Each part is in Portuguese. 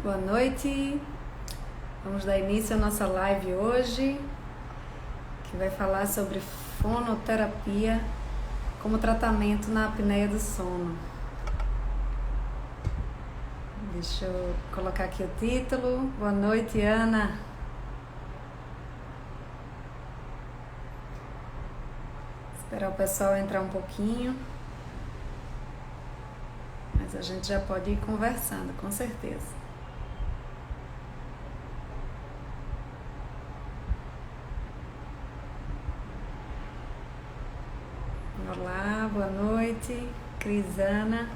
Boa noite, vamos dar início à nossa live hoje, que vai falar sobre fonoterapia como tratamento na apneia do sono. Deixa eu colocar aqui o título. Boa noite, Ana. Esperar o pessoal entrar um pouquinho, mas a gente já pode ir conversando, com certeza. Olá, boa noite, Crisana.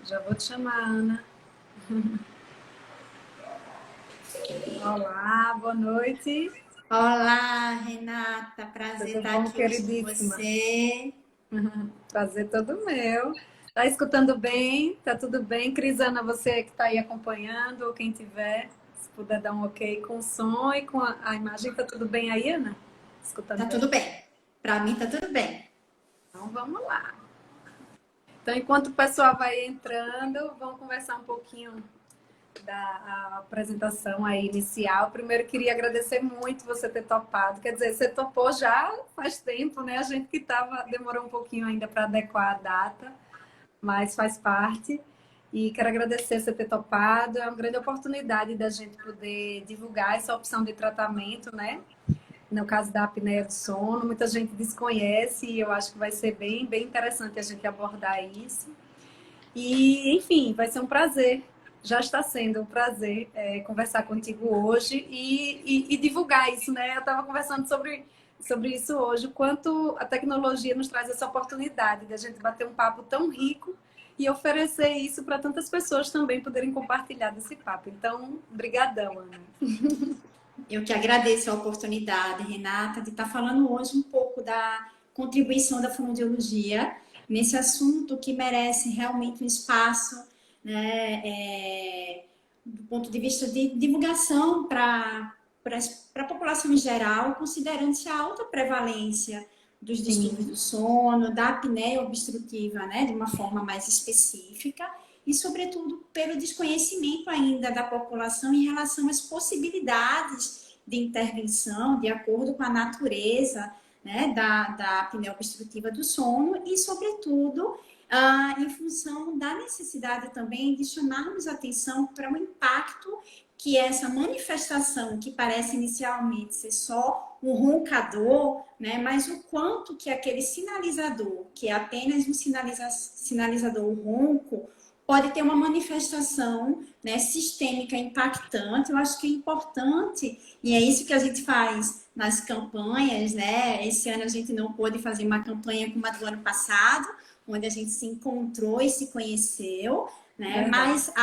Já vou te chamar, Ana. Olá, boa noite. Olá, Renata, prazer Tudo estar bom, aqui hoje com queridíssima? você. Prazer todo meu. Tá escutando bem? Tá tudo bem? Crisana, você que tá aí acompanhando, ou quem tiver, se puder dar um ok com o som e com a imagem, tá tudo bem aí, Ana? Escutando Tá bem? tudo bem. Para mim tá tudo bem. Então vamos lá. Então, enquanto o pessoal vai entrando, vamos conversar um pouquinho da apresentação aí inicial. Primeiro, queria agradecer muito você ter topado. Quer dizer, você topou já faz tempo, né? A gente que demorou um pouquinho ainda para adequar a data, mas faz parte. E quero agradecer você ter topado. É uma grande oportunidade da gente poder divulgar essa opção de tratamento, né? No caso da apneia do sono, muita gente desconhece e eu acho que vai ser bem interessante a gente abordar isso. E, enfim, vai ser um prazer. Já está sendo um prazer conversar contigo hoje e divulgar isso, né? Eu estava conversando sobre isso hoje, o quanto a tecnologia nos traz essa oportunidade de a gente bater um papo tão rico e oferecer isso para tantas pessoas também poderem compartilhar desse papo. Então, brigadão, Ana. Eu que agradeço a oportunidade, Renata, de estar falando hoje um pouco da contribuição da fonoaudiologia nesse assunto que merece realmente um espaço, né, do ponto de vista de divulgação para a população em geral, considerando-se a alta prevalência dos distúrbios Sim, do sono, da apneia obstrutiva, né, de uma forma mais específica, e, sobretudo, pelo desconhecimento ainda da população em relação às possibilidades de intervenção, de acordo com a natureza, né, da apneia obstrutiva do sono e, sobretudo, em função da necessidade também de chamarmos atenção para o impacto que essa manifestação, que parece inicialmente ser só um roncador, né, mas o quanto que aquele sinalizador, que é apenas um sinalizador ronco, pode ter uma manifestação, né, sistêmica impactante. Eu acho que é importante, e é isso que a gente faz nas campanhas, né? Esse ano a gente não pôde fazer uma campanha como a do ano passado, onde a gente se encontrou e se conheceu, né? verdade. Mas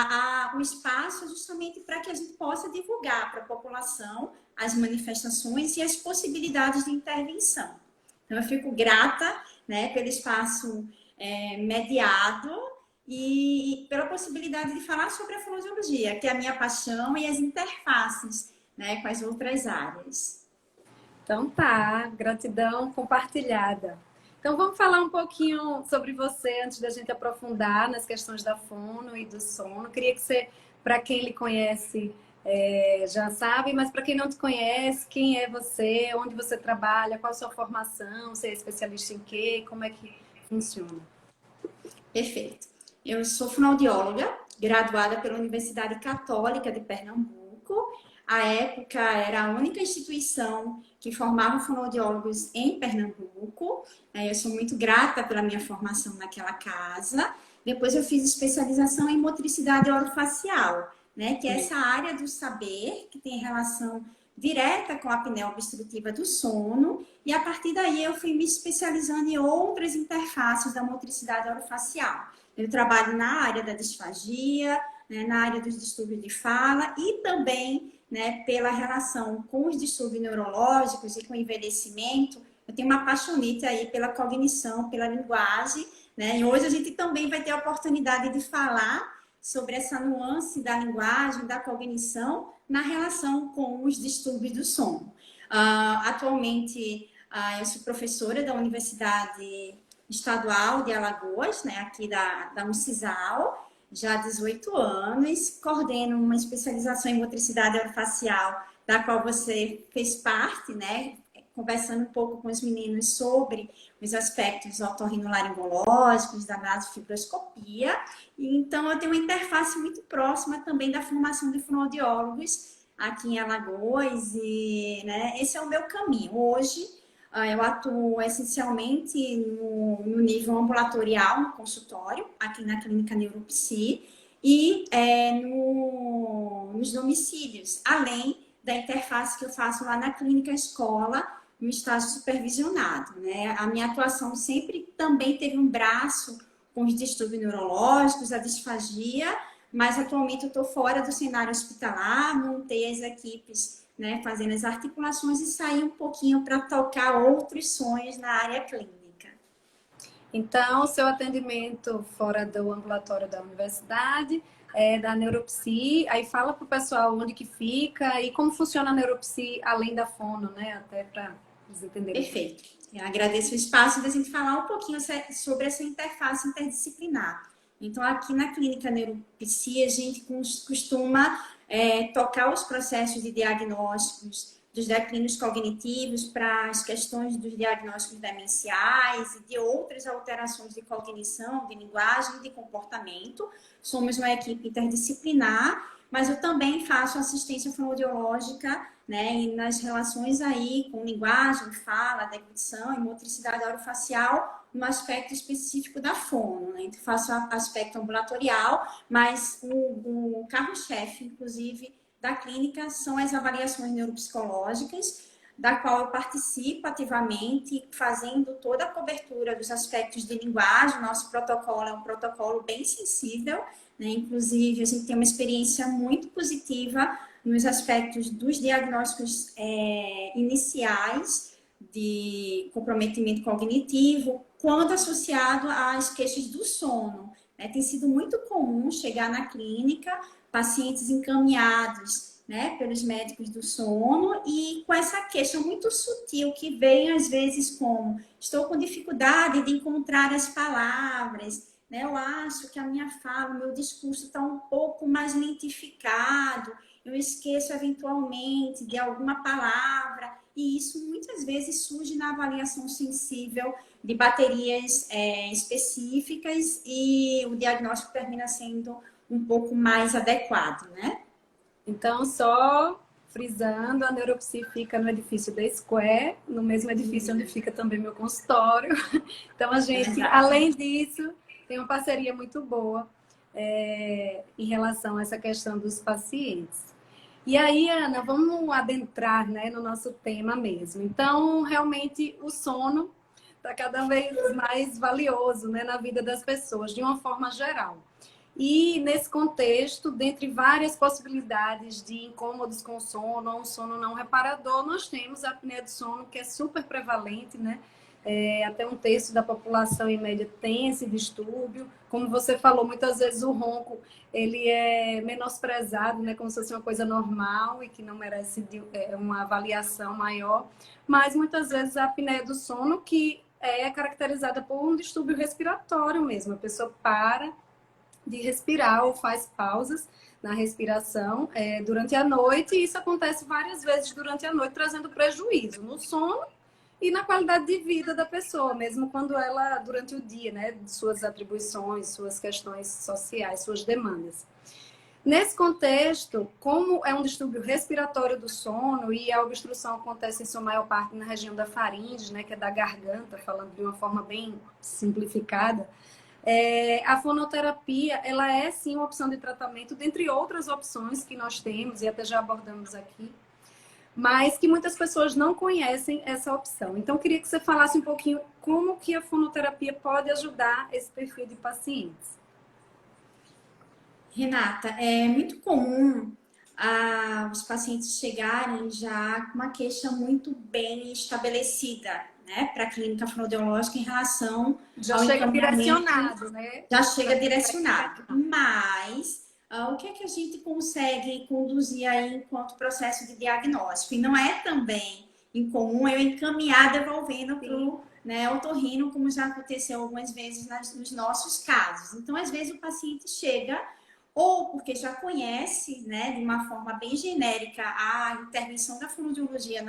o espaço é justamente para que a gente possa divulgar para a população as manifestações e as possibilidades de intervenção. Então, eu fico grata, né, pelo espaço mediado e pela possibilidade de falar sobre a fonoaudiologia, que é a minha paixão, e as interfaces, né, com as outras áreas. Então tá, gratidão compartilhada. Então vamos falar um pouquinho sobre você antes da gente aprofundar nas questões da fono e do sono. Queria que você, para quem lhe conhece, já sabe, mas para quem não te conhece, quem é você, onde você trabalha, qual a sua formação, você é especialista em quê, como é que funciona? Perfeito. Eu sou fonoaudióloga, graduada pela Universidade Católica de Pernambuco. À época, era a única instituição que formava fonoaudiólogos em Pernambuco. Eu sou muito grata pela minha formação naquela casa. Depois, eu fiz especialização em motricidade orofacial, né, que é essa área do saber que tem relação direta com a apneia obstrutiva do sono, e a partir daí eu fui me especializando em outras interfaces da motricidade orofacial. Eu trabalho na área da disfagia, né, na área dos distúrbios de fala e também, né, pela relação com os distúrbios neurológicos e com o envelhecimento. Eu tenho uma paixonite aí pela cognição, pela linguagem, né, e hoje a gente também vai ter a oportunidade de falar sobre essa nuance da linguagem, da cognição, na relação com os distúrbios do sono. Atualmente, eu sou professora da Universidade Estadual de Alagoas, né, aqui da Uncisal, já há 18 anos, coordeno uma especialização em motricidade orofacial, da qual você fez parte, né, conversando um pouco com os meninos sobre os aspectos otorrinolaringológicos, da nasofibroscopia. E, então, eu tenho uma interface muito próxima também da formação de fonoaudiólogos aqui em Alagoas, e né, esse é o meu caminho. Hoje, eu atuo essencialmente no nível ambulatorial, no consultório, aqui na Clínica Neuropsi, e nos domicílios, além da interface que eu faço lá na clínica escola, no estágio supervisionado, né? A minha atuação sempre também teve um braço com os distúrbios neurológicos, a disfagia, mas atualmente eu estou fora do cenário hospitalar, montei as equipes, né, fazendo as articulações e saí um pouquinho para tocar outros sonhos na área clínica. Então, o seu atendimento fora do ambulatório da universidade é da Neuropsi, aí fala para o pessoal onde que fica e como funciona a Neuropsi além da fono, né? Até para eles entenderem. Perfeito. Eu agradeço o espaço de a gente falar um pouquinho sobre essa interface interdisciplinar. Então, aqui na Clínica Neuropsi, a gente costuma tocar os processos de diagnósticos dos declínios cognitivos para as questões dos diagnósticos demenciais e de outras alterações de cognição, de linguagem e de comportamento. Somos uma equipe interdisciplinar, mas eu também faço assistência fonoaudiológica, né, e nas relações aí com linguagem, fala, deglutição e motricidade orofacial no aspecto específico da fono, né? Então, faço aspecto ambulatorial, mas o carro-chefe, inclusive, da clínica são as avaliações neuropsicológicas, da qual eu participo ativamente, fazendo toda a cobertura dos aspectos de linguagem. Nosso protocolo é um protocolo bem sensível, né? Inclusive, a gente tem uma experiência muito positiva nos aspectos dos diagnósticos iniciais de comprometimento cognitivo, quando associado às queixas do sono, né? Tem sido muito comum chegar na clínica pacientes encaminhados, né, pelos médicos do sono e com essa queixa muito sutil que vem às vezes como: estou com dificuldade de encontrar as palavras, né? Eu acho que a minha fala, o meu discurso está um pouco mais lentificado, eu esqueço eventualmente de alguma palavra, e isso muitas vezes surge na avaliação sensível de baterias específicas e o diagnóstico termina sendo um pouco mais adequado, né? Então, só frisando, a Neuropsi fica no edifício da Square, no mesmo edifício onde fica também meu consultório. Então, a gente, além disso, tem uma parceria muito boa em relação a essa questão dos pacientes. E aí, Ana, vamos adentrar, né, no nosso tema mesmo. Então, realmente, o sono está cada vez mais valioso, né, na vida das pessoas, de uma forma geral. E nesse contexto, dentre várias possibilidades de incômodos com o sono ou um sono não reparador, nós temos a apneia do sono, que é super prevalente, né? Até 1/3 da população, em média, tem esse distúrbio. Como você falou, muitas vezes o ronco ele é menosprezado, né? Como se fosse uma coisa normal e que não merece uma avaliação maior. Mas muitas vezes a apneia do sono, que é caracterizada por um distúrbio respiratório mesmo. A pessoa para de respirar ou faz pausas na respiração durante a noite, e isso acontece várias vezes durante a noite, trazendo prejuízo no sono e na qualidade de vida da pessoa, mesmo quando ela, durante o dia, né, suas atribuições, suas questões sociais, suas demandas. Nesse contexto, como é um distúrbio respiratório do sono e a obstrução acontece em sua maior parte na região da faringe, né, que é da garganta, falando de uma forma bem simplificada, a fonoterapia, ela é sim uma opção de tratamento, dentre outras opções que nós temos e até já abordamos aqui, mas que muitas pessoas não conhecem essa opção. Então, eu queria que você falasse um pouquinho como que a fonoterapia pode ajudar esse perfil de pacientes. Renata, é muito comum os pacientes chegarem já com uma queixa muito bem estabelecida, né, para a clínica fonoaudiológica em relação já chega direcionado, né? Já chega direcionado. Mas o que é que a gente consegue conduzir aí enquanto processo de diagnóstico? E não é também incomum eu encaminhar devolvendo para o, né, otorrino, como já aconteceu algumas vezes nos nossos casos. Então, às vezes, o paciente chega ou porque já conhece, né, de uma forma bem genérica, a intervenção da fonoaudiologia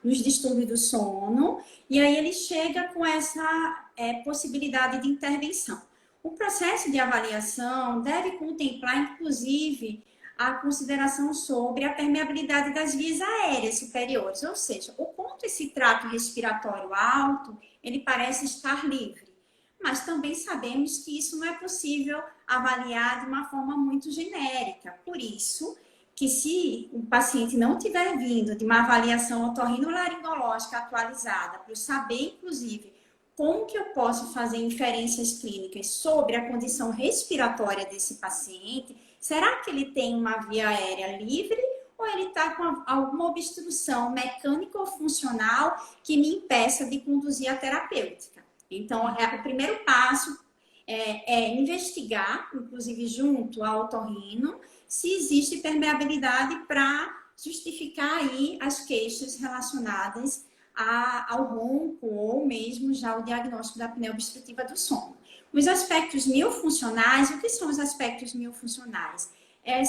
nos distúrbios do sono, e aí ele chega com essa possibilidade de intervenção. O processo de avaliação deve contemplar, inclusive, a consideração sobre a permeabilidade das vias aéreas superiores, ou seja, o quanto esse trato respiratório alto, ele parece estar livre. Mas também sabemos que isso não é possível avaliar de uma forma muito genérica. Por isso, que se o paciente não tiver vindo de uma avaliação otorrinolaringológica atualizada, para eu saber, inclusive, como que eu posso fazer inferências clínicas sobre a condição respiratória desse paciente, será que ele tem uma via aérea livre ou ele está com alguma obstrução mecânica ou funcional que me impeça de conduzir a terapêutica? Então, o primeiro passo é investigar, inclusive junto ao otorrino, se existe permeabilidade para justificar aí as queixas relacionadas ao ronco ou mesmo já o diagnóstico da apneia obstrutiva do sono. Os aspectos miofuncionais, o que são os aspectos miofuncionais?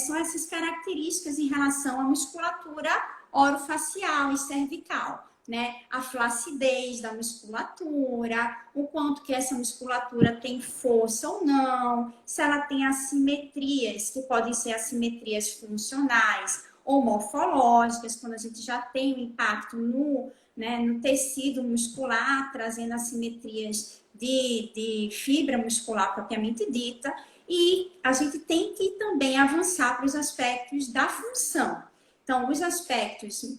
São essas características em relação à musculatura orofacial e cervical, né? A flacidez da musculatura, o quanto que essa musculatura tem força ou não, se ela tem assimetrias, que podem ser assimetrias funcionais ou morfológicas, quando a gente já tem um impacto no tecido muscular, trazendo assimetrias de fibra muscular propriamente dita, e a gente tem que também avançar para os aspectos da função. Então, os aspectos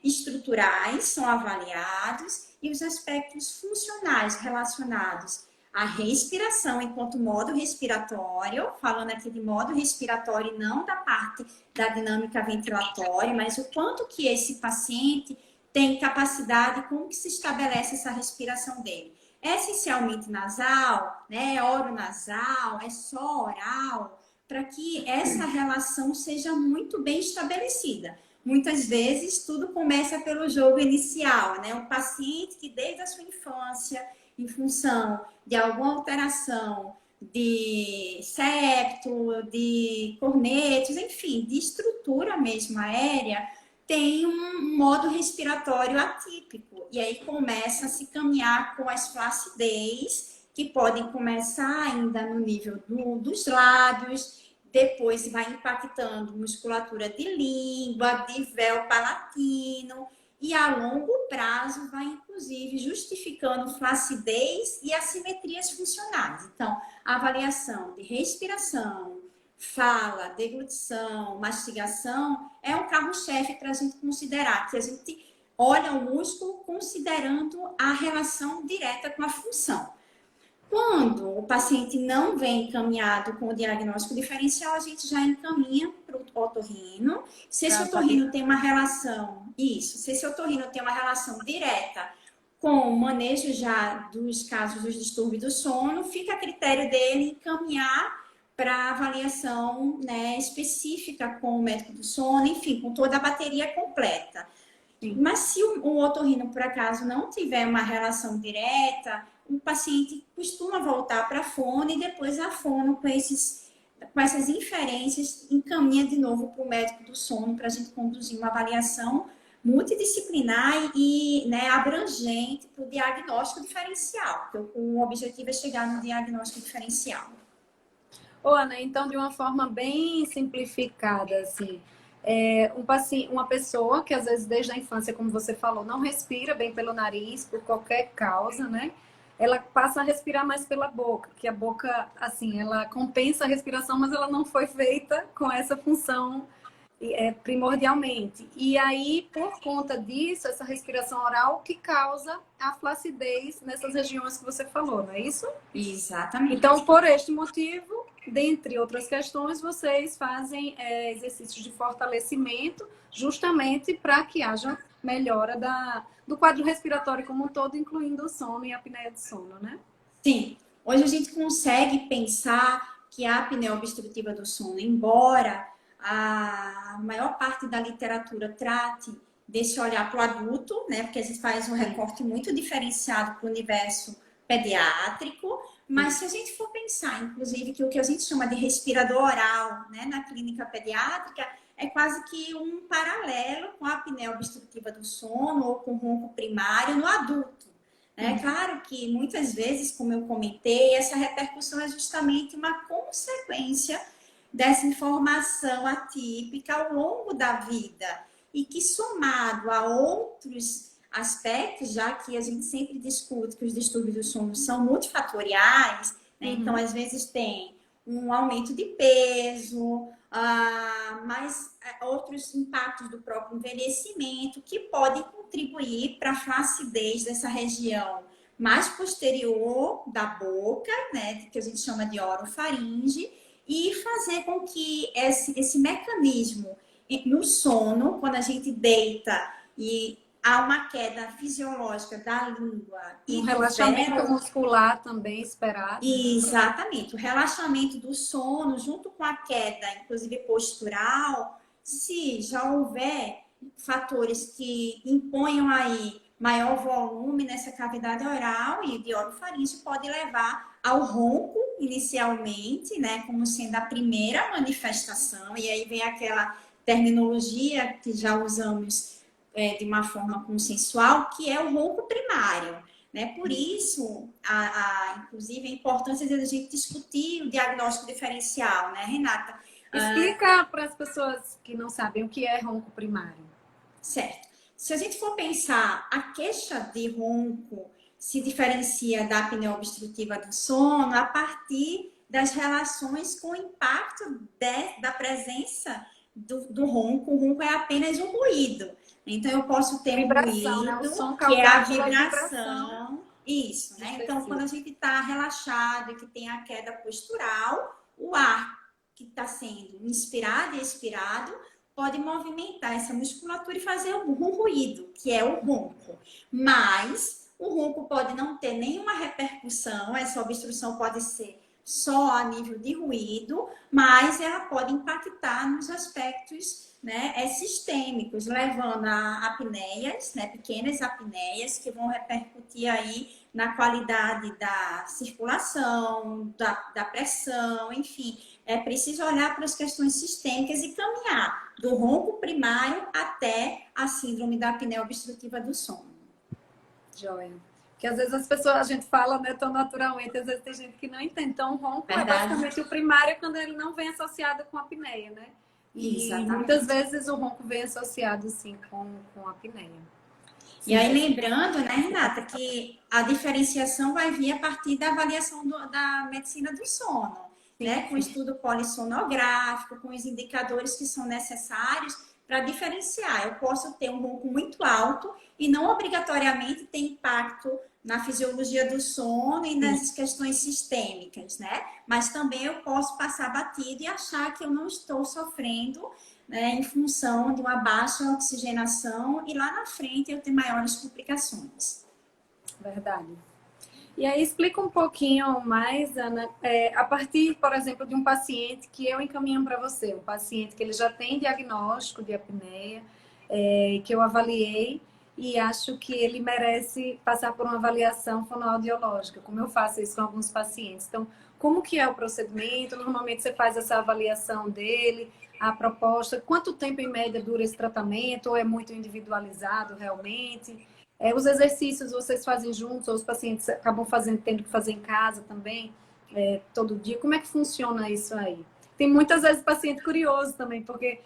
estruturais são avaliados e os aspectos funcionais relacionados à respiração enquanto modo respiratório, falando aqui de modo respiratório e não da parte da dinâmica ventilatória, mas o quanto que esse paciente tem capacidade, como que se estabelece essa respiração dele. É essencialmente nasal, né? Oronasal, é só oral, para que essa relação seja muito bem estabelecida. Muitas vezes tudo começa pelo jogo inicial, né? Um paciente que desde a sua infância, em função de alguma alteração de septo, de cornetos, enfim, de estrutura mesmo aérea, tem um modo respiratório atípico. E aí começa a se caminhar com as flacidez, que podem começar ainda no nível dos lábios, depois vai impactando musculatura de língua, de véu palatino, e a longo prazo vai, inclusive, justificando flacidez e assimetrias funcionais. Então, a avaliação de respiração, fala, deglutição, mastigação, é um carro-chefe para a gente considerar, que a gente olha o músculo considerando a relação direta com a função. Quando o paciente não vem encaminhado com o diagnóstico diferencial, a gente já encaminha para o otorrino. Se esse otorrino tem uma relação, se esse otorrino tem uma relação direta com o manejo já dos casos dos distúrbios do sono, fica a critério dele encaminhar para avaliação, né, específica com o médico do sono, enfim, com toda a bateria completa. Sim. Mas se o otorrino, por acaso, não tiver uma relação direta, o paciente costuma voltar para a fono e depois a fono, com essas inferências, encaminha de novo para o médico do sono para a gente conduzir uma avaliação multidisciplinar e, né, abrangente para o diagnóstico diferencial, porque o objetivo é chegar no diagnóstico diferencial. Ô, Ana, então, de uma forma bem simplificada, assim, uma pessoa que às vezes desde a infância, como você falou, não respira bem pelo nariz por qualquer causa, né? Ela passa a respirar mais pela boca, que a boca, assim, ela compensa a respiração, mas ela não foi feita com essa função primordialmente. E aí, por conta disso, essa respiração oral que causa a flacidez nessas regiões que você falou, não é isso? Exatamente. Então, por este motivo, dentre outras questões, vocês fazem exercícios de fortalecimento justamente para que haja melhora do quadro respiratório como um todo, incluindo o sono e a apneia de sono, né? Sim. Hoje a gente consegue pensar que a apneia obstrutiva do sono, embora a maior parte da literatura trate desse olhar para o adulto, né? Porque a gente faz um recorte muito diferenciado para o universo pediátrico, mas se a gente for pensar, inclusive, que o que a gente chama de respirador oral, né, na clínica pediátrica, é quase que um paralelo com a apneia obstrutiva do sono ou com o ronco primário no adulto. É claro que muitas vezes, como eu comentei, essa repercussão é justamente uma consequência dessa informação atípica ao longo da vida e que, somado a outros aspectos, já que a gente sempre discute que os distúrbios do sono são multifatoriais, né? Então às vezes tem um aumento de peso, mas outros impactos do próprio envelhecimento que podem contribuir para a flacidez dessa região mais posterior da boca, né, que a gente chama de orofaringe, e fazer com que esse mecanismo no sono, quando a gente deita e há uma queda fisiológica da língua e um relaxamento vero, muscular também esperado. Exatamente. O relaxamento do sono, junto com a queda, inclusive postural, se já houver fatores que imponham aí maior volume nessa cavidade oral e de orofaringe, pode levar ao ronco inicialmente, né, como sendo a primeira manifestação, e aí vem aquela terminologia que já usamos de uma forma consensual, que é o ronco primário. Né? Por isso, inclusive, a importância de a gente discutir o diagnóstico diferencial, né, Renata? Explica para as pessoas que não sabem o que é ronco primário. Certo. Se a gente for pensar, a queixa de ronco se diferencia da apneia obstrutiva do sono a partir das relações com o impacto da presença do ronco. O ronco é apenas um ruído. Então, eu posso ter vibração, um né? O ruído, som que é a causado pela vibração. Isso, né? Então, excessiva. quando a gente está relaxado e que tem a queda postural, o ar que está sendo inspirado e expirado pode movimentar essa musculatura e fazer um ruído, que é o ronco. Mas o ronco pode não ter nenhuma repercussão, essa obstrução pode ser só a nível de ruído, mas ela pode impactar nos aspectos, né, sistêmicos, levando a apneias, né, pequenas apneias, que vão repercutir aí na qualidade da circulação, da pressão, enfim. É preciso olhar para as questões sistêmicas e caminhar do ronco primário até a síndrome da apneia obstrutiva do sono. Joia. Porque às vezes as pessoas, a gente fala, né, tão naturalmente, às vezes tem gente que não entende. Então, o ronco Verdade. é basicamente o primário quando ele não vem associado com a apneia, né? E Exatamente. muitas vezes o ronco vem associado, sim, com a apneia. E aí, lembrando, né, Renata, que a diferenciação vai vir a partir da avaliação da medicina do sono, né? Com estudo polissonográfico, com os indicadores que são necessários para diferenciar. Eu posso ter um ronco muito alto e não obrigatoriamente ter impacto na fisiologia do sono e nas questões sistêmicas, né? Mas também eu posso passar batido e achar que eu não estou sofrendo, né, em função de uma baixa oxigenação e lá na frente eu ter maiores complicações. Verdade. E aí explica um pouquinho mais, Ana, a partir, por exemplo, de um paciente que eu encaminho para você, um paciente que ele já tem diagnóstico de apneia, que eu avaliei e acho que ele merece passar por uma avaliação fonoaudiológica, como eu faço isso com alguns pacientes. Então, como que é o procedimento? Normalmente você faz essa avaliação dele, a proposta, quanto tempo em média dura esse tratamento, ou é muito individualizado realmente? Os exercícios vocês fazem juntos, ou os pacientes acabam tendo que fazer em casa também, todo dia? Como é que funciona isso aí? Tem muitas vezes paciente curioso também, porque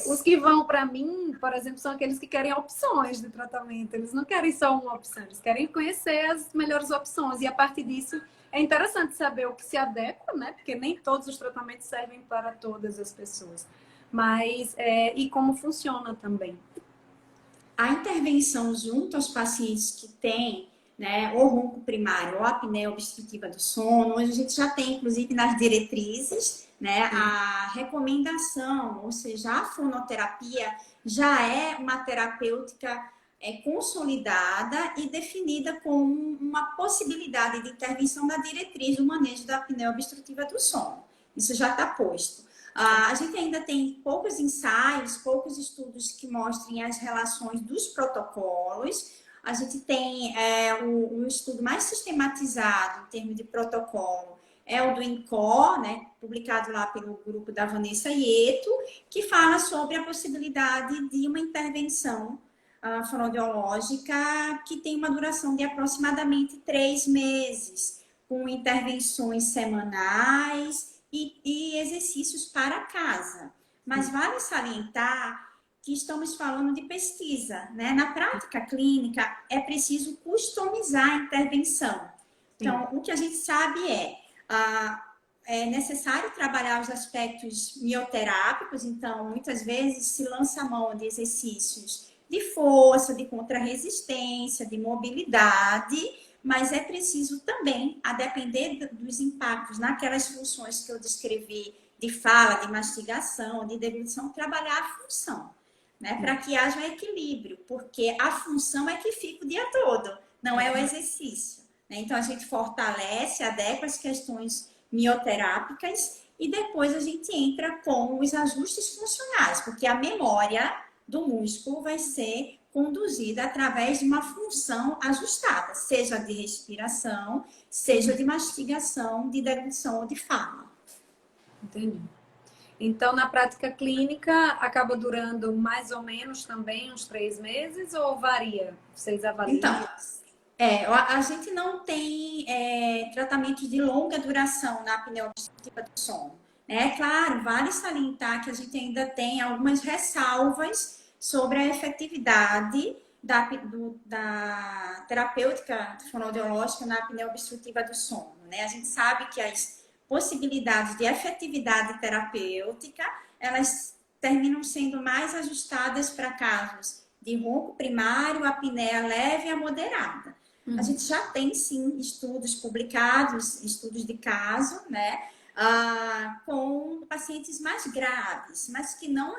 os que vão para mim, por exemplo, são aqueles que querem opções de tratamento. Eles não querem só uma opção, eles querem conhecer as melhores opções. E a partir disso, é interessante saber o que se adequa, né? Porque nem todos os tratamentos servem para todas as pessoas. Mas, e como funciona também. A intervenção junto aos pacientes que têm, né, ou ronco primário ou apneia obstrutiva do sono, hoje a gente já tem, inclusive, nas diretrizes, né, a recomendação, ou seja, a fonoterapia já é uma terapêutica consolidada e definida como uma possibilidade de intervenção da diretriz do manejo da apneia obstrutiva do sono. Isso já está posto. A gente ainda tem poucos ensaios, poucos estudos que mostrem as relações dos protocolos. A gente tem um estudo mais sistematizado em termos de protocolo, é o do INCOR, né, publicado lá pelo grupo da Vanessa Ieto, que fala sobre a possibilidade de uma intervenção fonoaudiológica que tem uma duração de aproximadamente 3 meses, com intervenções semanais e exercícios para casa. Mas vale salientar que estamos falando de pesquisa, né? Na prática clínica, é preciso customizar a intervenção. Então, o que a gente sabe é necessário trabalhar os aspectos mioterápicos, então, muitas vezes se lança a mão de exercícios de força, de contrarresistência, de mobilidade, mas é preciso também, a depender dos impactos naquelas funções que eu descrevi, de fala, de mastigação, de deglutição, trabalhar a função, né? Para que haja equilíbrio, porque a função é que fica o dia todo, não é o exercício, né? Então, a gente fortalece, adequa as questões mioterápicas e depois a gente entra com os ajustes funcionais, porque a memória do músculo vai ser conduzida através de uma função ajustada, seja de respiração, seja de mastigação, de deglutição ou de fala. Entendi. Então, na prática clínica, acaba durando mais ou menos também uns 3 meses ou varia? Vocês avaliam? Então, a gente não tem tratamentos de longa duração na apneia obstrutiva do sono. É claro, vale salientar que a gente ainda tem algumas ressalvas sobre a efetividade da terapêutica fonoaudiológica na apneia obstrutiva do sono, né? A gente sabe que as possibilidades de efetividade terapêutica, elas terminam sendo mais ajustadas para casos de ronco primário, apneia leve a moderada. A gente já tem, sim, estudos publicados, estudos de caso, né? Com pacientes mais graves, mas que não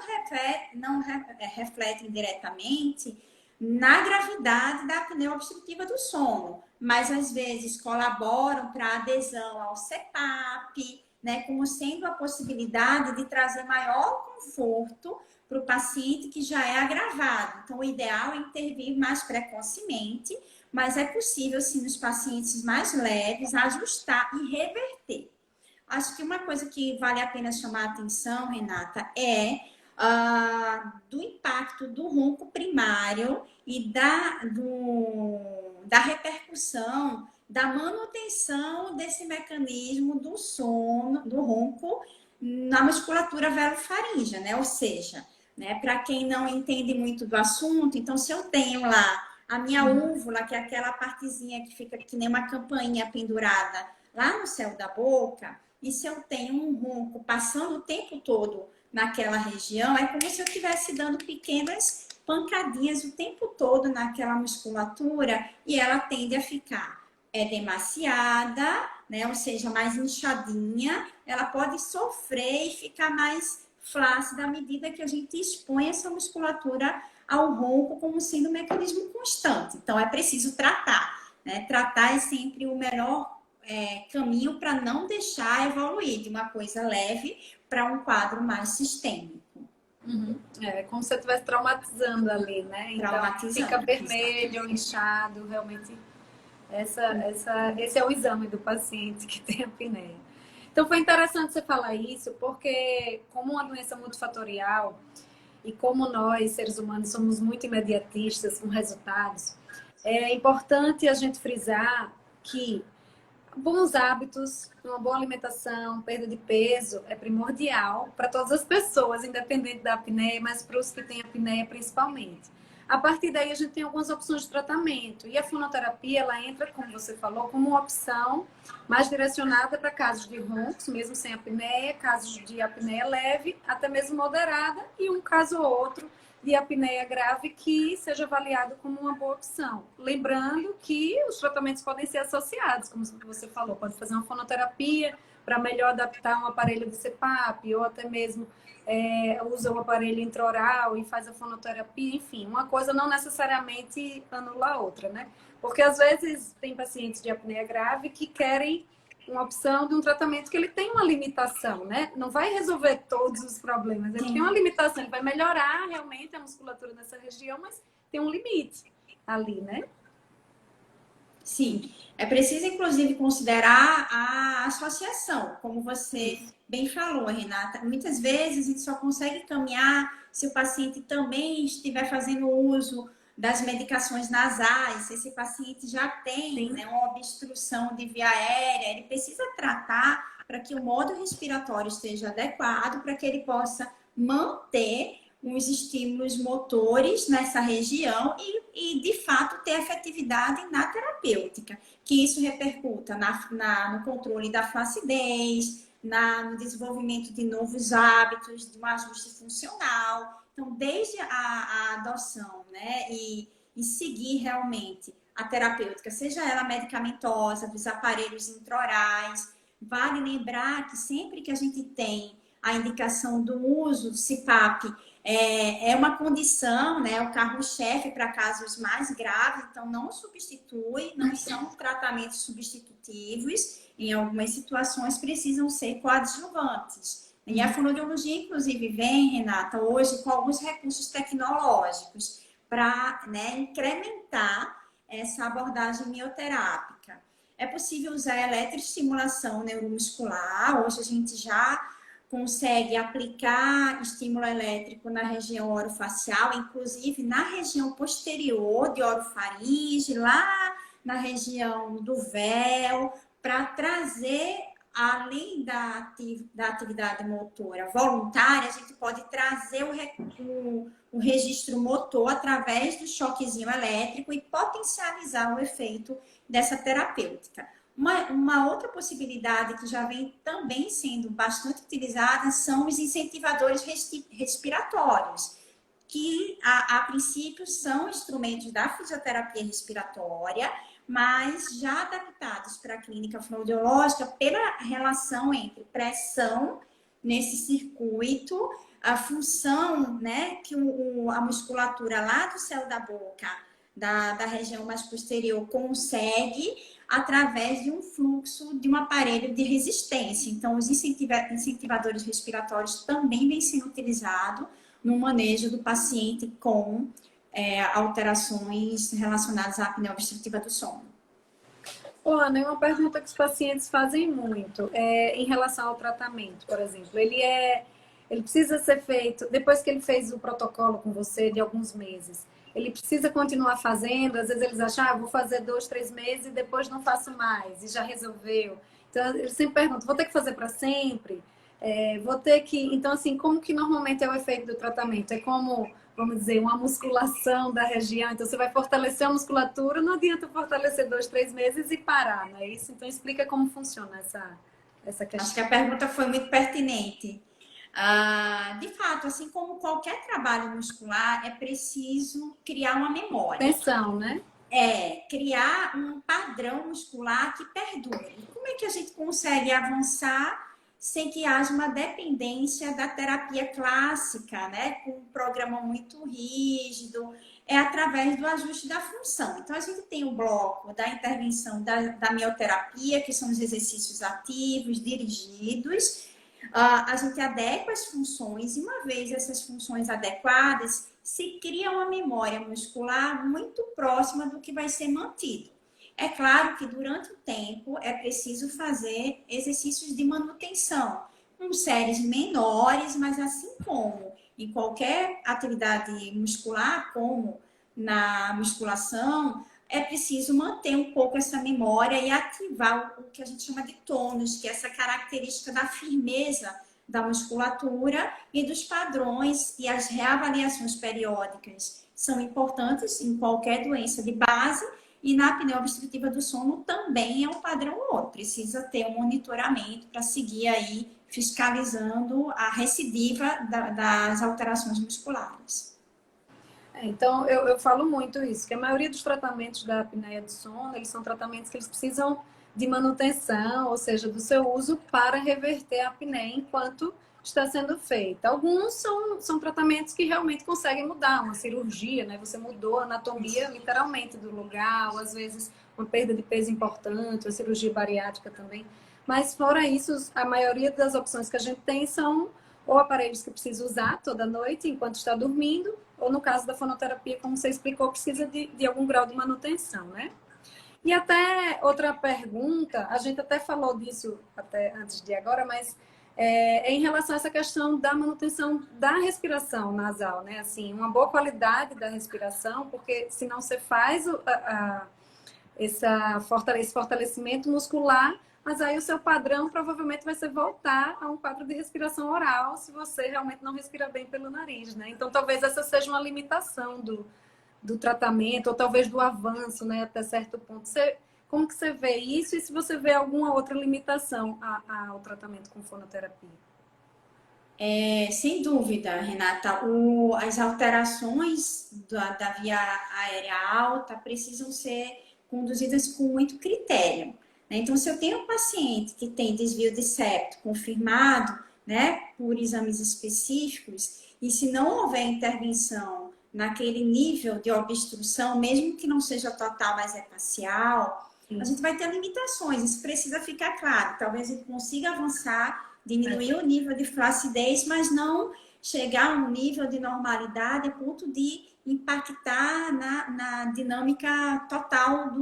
refletem diretamente na gravidade da apneia obstrutiva do sono, mas às vezes colaboram para a adesão ao CPAP, né, como sendo a possibilidade de trazer maior conforto para o paciente que já é agravado. Então, o ideal é intervir mais precocemente, mas é possível, sim, nos pacientes mais leves, ajustar e reverter. Acho que uma coisa que vale a pena chamar a atenção, Renata, é do impacto do ronco primário e da repercussão, da manutenção desse mecanismo do sono, do ronco, na musculatura velofaríngea, né? Ou seja, né, para quem não entende muito do assunto, então se eu tenho lá a minha úvula, que é aquela partezinha que fica que nem uma campainha pendurada lá no céu da boca, e se eu tenho um ronco passando o tempo todo naquela região, é como se eu estivesse dando pequenas pancadinhas o tempo todo naquela musculatura e ela tende a ficar demasiada, né? Ou seja, mais inchadinha, ela pode sofrer e ficar mais flácida à medida que a gente expõe essa musculatura ao ronco como sendo um mecanismo constante. Então, é preciso tratar, né? Tratar é sempre o melhor caminho para não deixar evoluir de uma coisa leve para um quadro mais sistêmico. É como se você estivesse traumatizando ali, né? Então fica vermelho, inchado, realmente. Esse é o exame do paciente que tem apneia. Então foi interessante você falar isso, porque como uma doença multifatorial e como nós, seres humanos, somos muito imediatistas com resultados, é importante a gente frisar que bons hábitos, uma boa alimentação, perda de peso é primordial para todas as pessoas, independente da apneia, mas para os que têm apneia principalmente. A partir daí a gente tem algumas opções de tratamento e a fonoterapia ela entra, como você falou, como uma opção mais direcionada para casos de roncos, mesmo sem apneia, casos de apneia leve, até mesmo moderada e um caso ou outro de apneia grave que seja avaliado como uma boa opção. Lembrando que os tratamentos podem ser associados, como você falou, pode fazer uma fonoterapia para melhor adaptar um aparelho de CPAP, ou até mesmo usa um aparelho intraoral e faz a fonoterapia, enfim, uma coisa não necessariamente anula a outra, né? Porque às vezes tem pacientes de apneia grave que querem uma opção de um tratamento que ele tem uma limitação, né? Não vai resolver todos os problemas, ele tem uma limitação, ele vai melhorar realmente a musculatura nessa região, mas tem um limite ali, né? Sim, é preciso inclusive considerar a associação, como você bem falou, Renata. Muitas vezes a gente só consegue caminhar se o paciente também estiver fazendo uso das medicações nasais, se esse paciente já tem, né, uma obstrução de via aérea, ele precisa tratar para que o modo respiratório esteja adequado, para que ele possa manter os estímulos motores nessa região e de fato ter efetividade na terapêutica, que isso repercuta no controle da flacidez, no desenvolvimento de novos hábitos, de um ajuste funcional. Então, desde a adoção, né, e seguir realmente a terapêutica, seja ela medicamentosa, dos aparelhos intraorais, vale lembrar que sempre que a gente tem a indicação do uso do CPAP, é uma condição, né, o carro-chefe para casos mais graves, então não substitui, não são tratamentos substitutivos, em algumas situações precisam ser coadjuvantes. E a fonoaudiologia, inclusive, vem, Renata, hoje com alguns recursos tecnológicos para, né, incrementar essa abordagem mioterápica. É possível usar eletroestimulação neuromuscular, hoje a gente já consegue aplicar estímulo elétrico na região orofacial, inclusive na região posterior de orofaringe, lá na região do véu, para trazer, além da atividade motora voluntária, a gente pode trazer o registro motor através do choquezinho elétrico e potencializar o efeito dessa terapêutica. Uma outra possibilidade que já vem também sendo bastante utilizada são os incentivadores respiratórios, que a princípio são instrumentos da fisioterapia respiratória, mas já adaptados para a clínica fonoaudiológica pela relação entre pressão nesse circuito, a função, né, que a musculatura lá do céu da boca, da região mais posterior, consegue através de um fluxo de um aparelho de resistência. Então, os incentivadores respiratórios também vêm sendo utilizados no manejo do paciente com alterações relacionadas à apneia obstrutiva do sono. Ana, uma pergunta que os pacientes fazem muito em relação ao tratamento, por exemplo. Ele precisa ser feito, depois que ele fez o protocolo com você de alguns meses, ele precisa continuar fazendo? Às vezes eles acham, vou fazer 2, 3 meses e depois não faço mais, e já resolveu. Então, eu sempre pergunto, vou ter que fazer para sempre? Vou ter que... Então, assim, como que normalmente é o efeito do tratamento? É como, vamos dizer, uma musculação da região. Então, você vai fortalecer a musculatura, não adianta fortalecer 2, 3 meses e parar, não é isso? Então, explica como funciona essa questão. Acho que a pergunta foi muito pertinente. De fato, assim como qualquer trabalho muscular, é preciso criar uma memória. Atenção, né? Criar um padrão muscular que perdure. Como é que a gente consegue avançar sem que haja uma dependência da terapia clássica, né? Com um programa muito rígido, através do ajuste da função. Então, a gente tem o bloco da intervenção da mioterapia, que são os exercícios ativos, dirigidos. A gente adequa as funções e, uma vez essas funções adequadas, se cria uma memória muscular muito próxima do que vai ser mantido. É claro que durante o tempo é preciso fazer exercícios de manutenção, com séries menores, mas assim como em qualquer atividade muscular, como na musculação, é preciso manter um pouco essa memória e ativar o que a gente chama de tônus, que é essa característica da firmeza da musculatura e dos padrões, e as reavaliações periódicas são importantes em qualquer doença de base, e na apneia obstrutiva do sono também é um padrão outro. Precisa ter um monitoramento para seguir aí fiscalizando a recidiva das alterações musculares. Então, eu falo muito isso, que a maioria dos tratamentos da apneia do sono, eles são tratamentos que eles precisam de manutenção, ou seja, do seu uso para reverter a apneia enquanto está sendo feita. Alguns são tratamentos que realmente conseguem mudar, uma cirurgia, né? Você mudou a anatomia literalmente do lugar, ou às vezes uma perda de peso importante, uma cirurgia bariátrica também. Mas fora isso, a maioria das opções que a gente tem são ou aparelhos que precisa usar toda noite enquanto está dormindo, ou no caso da fonoterapia, como você explicou, precisa de algum grau de manutenção, né? E até outra pergunta, a gente até falou disso até antes de agora, mas é em relação a essa questão da manutenção da respiração nasal, né? Assim, uma boa qualidade da respiração, porque senão você faz esse fortalecimento muscular, mas aí o seu padrão provavelmente vai ser voltar a um quadro de respiração oral, se você realmente não respira bem pelo nariz, né? Então, talvez essa seja uma limitação do tratamento, ou talvez do avanço, né, até certo ponto. Como que você vê isso e se você vê alguma outra limitação ao tratamento com fonoterapia? Sem dúvida, Renata, as alterações da via aérea alta precisam ser conduzidas com muito critério, né? Então, se eu tenho um paciente que tem desvio de septo confirmado, né, por exames específicos, e se não houver intervenção naquele nível de obstrução, mesmo que não seja total, mas é parcial, a gente vai ter limitações, isso precisa ficar claro. Talvez ele consiga avançar, diminuir o nível de flacidez, mas não chegar a um nível de normalidade a ponto de impactar na dinâmica total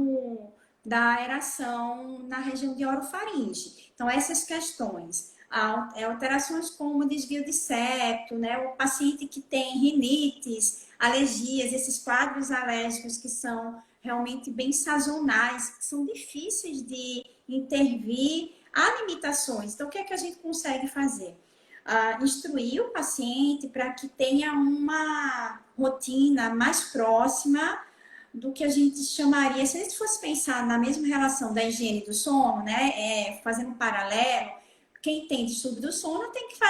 da aeração na região de orofaringe. Então, essas questões, alterações como desvio de septo, né? O paciente que tem rinites, alergias, esses quadros alérgicos que são realmente bem sazonais, que são difíceis de intervir, há limitações. Então, o que é que a gente consegue fazer? Instruir o paciente para que tenha uma rotina mais próxima do que a gente chamaria, se a gente fosse pensar na mesma relação da higiene do sono, né, fazendo um paralelo, quem tem distúrbio do sono tem que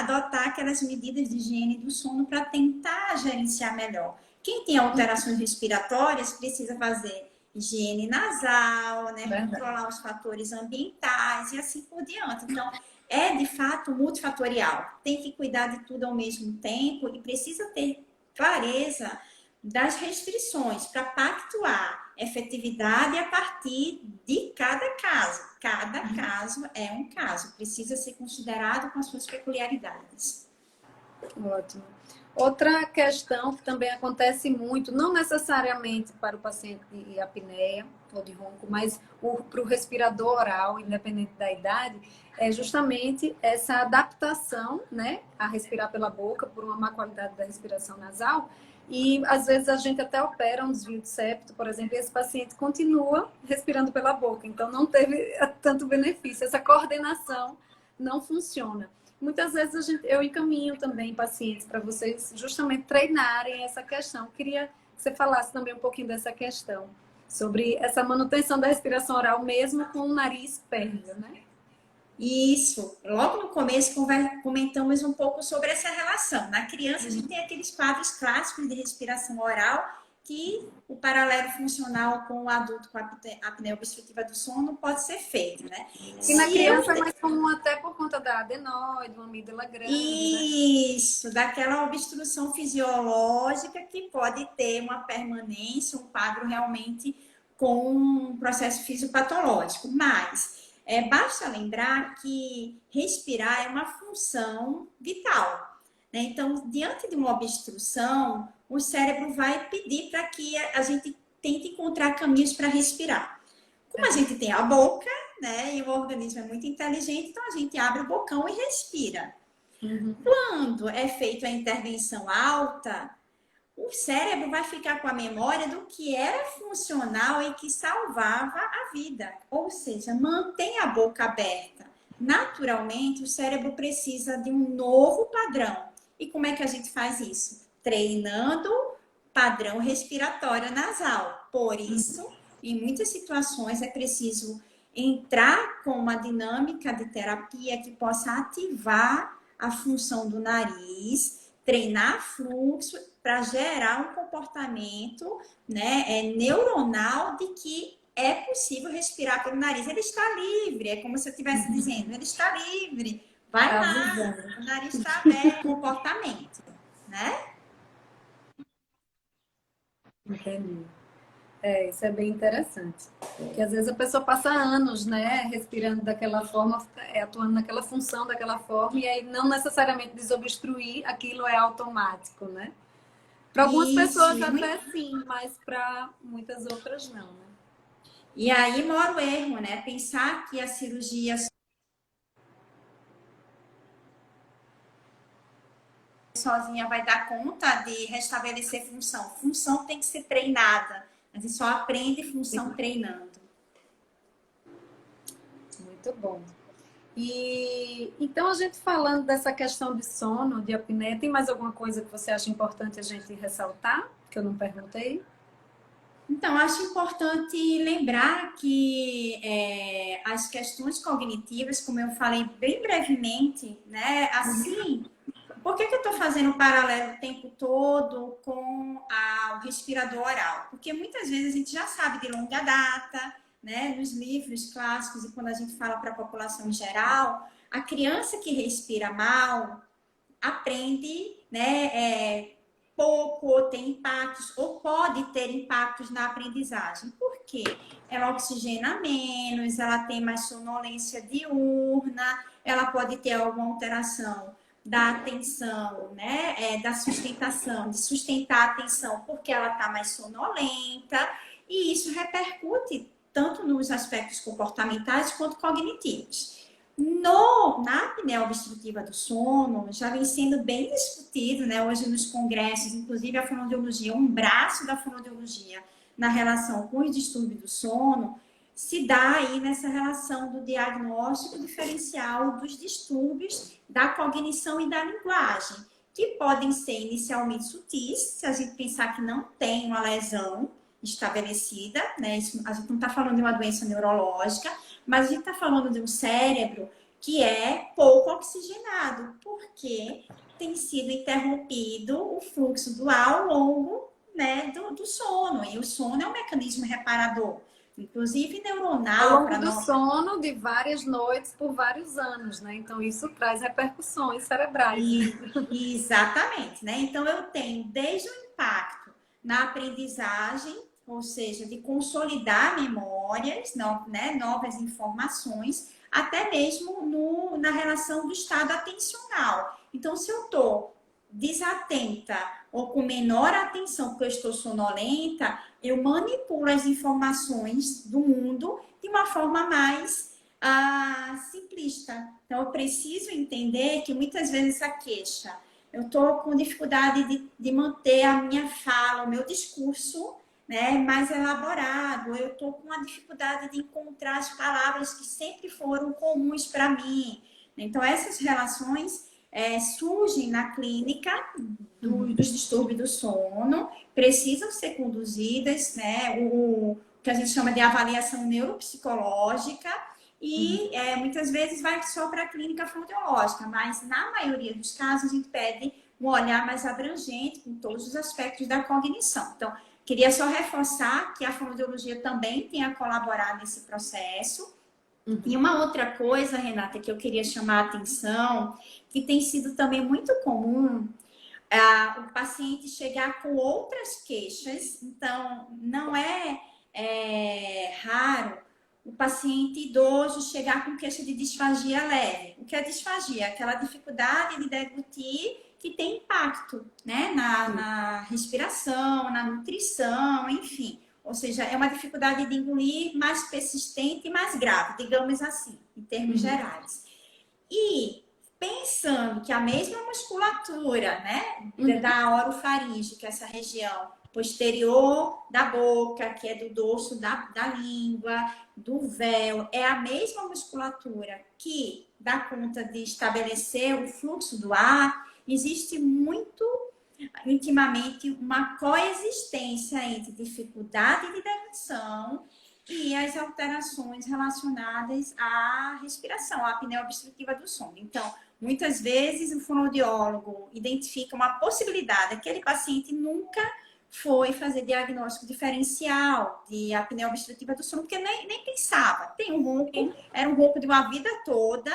adotar aquelas medidas de higiene do sono para tentar gerenciar melhor. Quem tem alterações respiratórias precisa fazer higiene nasal, né, controlar os fatores ambientais e assim por diante. Então, é de fato multifatorial. Tem que cuidar de tudo ao mesmo tempo e precisa ter clareza das restrições para pactuar efetividade a partir de cada caso. Cada caso é um caso, precisa ser considerado com as suas peculiaridades. Ótimo. Outra questão que também acontece muito, não necessariamente para o paciente de apneia ou de ronco, mas para o respirador oral, independente da idade, é justamente essa adaptação, né, a respirar pela boca por uma má qualidade da respiração nasal. E às vezes a gente até opera um desvio de septo, por exemplo, e esse paciente continua respirando pela boca, então não teve tanto benefício, essa coordenação não funciona. Muitas vezes eu encaminho também pacientes para vocês justamente treinarem essa questão. Queria que você falasse também um pouquinho dessa questão, sobre essa manutenção da respiração oral mesmo com o nariz pérvio, né? Isso, logo no começo comentamos um pouco sobre essa relação. Na criança a gente tem aqueles quadros clássicos de respiração oral que o paralelo funcional com o adulto com a apneia obstrutiva do sono pode ser feito, né? E na criança é mais comum até por conta da adenoide, uma amígdala grande, Isso, né? Daquela obstrução fisiológica que pode ter uma permanência, um quadro realmente com um processo fisiopatológico, mas basta lembrar que respirar é uma função vital, né? Então, diante de uma obstrução, o cérebro vai pedir para que a gente tente encontrar caminhos para respirar. Como a gente tem a boca, né, e o organismo é muito inteligente, então a gente abre o bocão e respira. Quando é feita a intervenção alta, o cérebro vai ficar com a memória do que era funcional e que salvava a vida. Ou seja, mantém a boca aberta. Naturalmente, o cérebro precisa de um novo padrão. E como é que a gente faz isso? Treinando padrão respiratório nasal. Por isso, em muitas situações é preciso entrar com uma dinâmica de terapia que possa ativar a função do nariz, treinar fluxo para gerar um comportamento, né, neuronal de que é possível respirar pelo nariz. Ele está livre, é como se eu estivesse dizendo, ele está livre, vai lá, o nariz está aberto, comportamento, né? Entendi. Isso é bem interessante. Porque às vezes a pessoa passa anos, né, respirando daquela forma, atuando naquela função daquela forma, e aí não necessariamente desobstruir, aquilo é automático, né? Para algumas Isso, pessoas até sim, mas para muitas outras não, né? e aí mora o erro, né? Pensar que a cirurgia sozinha vai dar conta de restabelecer função. Função tem que ser treinada. A gente só aprende função treinando. Muito bom. E então a gente falando dessa questão de sono, de apneia, tem mais alguma coisa que você acha importante a gente ressaltar, que eu não perguntei? Então, acho importante lembrar que as questões cognitivas, como eu falei bem brevemente, né? Assim, por que eu estou fazendo um paralelo o tempo todo com o respirador oral? Porque muitas vezes a gente já sabe de longa data, né? Nos livros clássicos e quando a gente fala para a população em geral, a criança que respira mal aprende, né? Pouco, ou tem impactos, ou pode ter impactos na aprendizagem. Por quê? Ela oxigena menos, ela tem mais sonolência diurna, ela pode ter alguma alteração da atenção, né? Da sustentação, de sustentar a atenção, porque ela está mais sonolenta, e isso repercute tanto nos aspectos comportamentais quanto cognitivos. Na apneia obstrutiva do sono, já vem sendo bem discutido, né, hoje nos congressos, inclusive a fonoaudiologia, um braço da fonoaudiologia na relação com os distúrbios do sono, se dá aí nessa relação do diagnóstico diferencial dos distúrbios da cognição e da linguagem, que podem ser inicialmente sutis, se a gente pensar que não tem uma lesão estabelecida, né, isso, a gente não está falando de uma doença neurológica, mas a gente está falando de um cérebro que é pouco oxigenado, porque tem sido interrompido o fluxo do ar ao longo, né, do sono. E o sono é um mecanismo reparador, inclusive Ao neuronal. longo do sono de várias noites por vários anos, né? Então isso traz repercussões cerebrais. Exatamente, né? Então eu tenho desde o impacto na aprendizagem, ou seja, de consolidar memórias, né, novas informações, até mesmo na relação do estado atencional. Então, se eu estou desatenta ou com menor atenção porque eu estou sonolenta, eu manipulo as informações do mundo de uma forma mais simplista. Então, eu preciso entender que muitas vezes a queixa, eu estou com dificuldade de manter a minha fala, o meu discurso, né, mais elaborado, eu estou com a dificuldade de encontrar as palavras que sempre foram comuns para mim. Então, essas relações surgem na clínica dos distúrbios do sono, precisam ser conduzidas, né, o que a gente chama de avaliação neuropsicológica, e muitas vezes vai só para a clínica fonoaudiológica, mas na maioria dos casos a gente pede um olhar mais abrangente com todos os aspectos da cognição. Então, queria só reforçar que a fonoaudiologia também tem a colaborar nesse processo. E uma outra coisa, Renata, que eu queria chamar a atenção, que tem sido também muito comum, o paciente chegar com outras queixas. Então, não é raro o paciente idoso chegar com queixa de disfagia leve. O que é disfagia? Aquela dificuldade de deglutir que tem impacto, né, na respiração, na nutrição, enfim. Ou seja, é uma dificuldade de engolir mais persistente e mais grave, digamos assim, em termos gerais. E pensando que a mesma musculatura, né, da orofaringe, que é essa região posterior da boca, que é do dorso da língua, do véu, é a mesma musculatura que dá conta de estabelecer o fluxo do ar, existe muito intimamente uma coexistência entre dificuldade de deglutição e as alterações relacionadas à respiração, à apneia obstrutiva do sono. Então, muitas vezes o fonoaudiólogo identifica uma possibilidade, aquele paciente nunca foi fazer diagnóstico diferencial de apneia obstrutiva do sono, porque nem pensava. Tem um ronco, era um ronco de uma vida toda,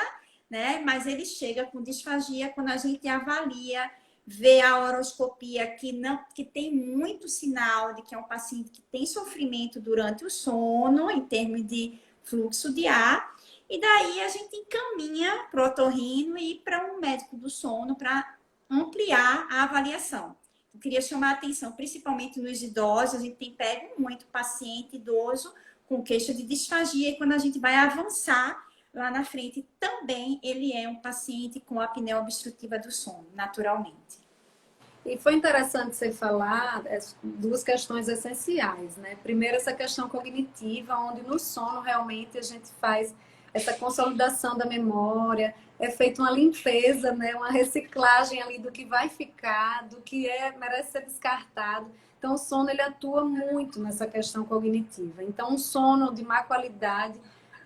né? Mas ele chega com disfagia quando a gente avalia ver a horoscopia que tem muito sinal de que é um paciente que tem sofrimento durante o sono, em termos de fluxo de ar, e daí a gente encaminha para o otorrino e para um médico do sono para ampliar a avaliação. Eu queria chamar a atenção, principalmente nos idosos, a gente tem pego muito paciente idoso com queixa de disfagia, e quando a gente vai avançar lá na frente, também ele é um paciente com apneia obstrutiva do sono, naturalmente. E foi interessante você falar duas questões essenciais, né? Primeiro, essa questão cognitiva, onde no sono realmente a gente faz essa consolidação da memória, é feita uma limpeza, né? Uma reciclagem ali do que vai ficar, do que merece ser descartado. Então, o sono ele atua muito nessa questão cognitiva. Então, um sono de má qualidade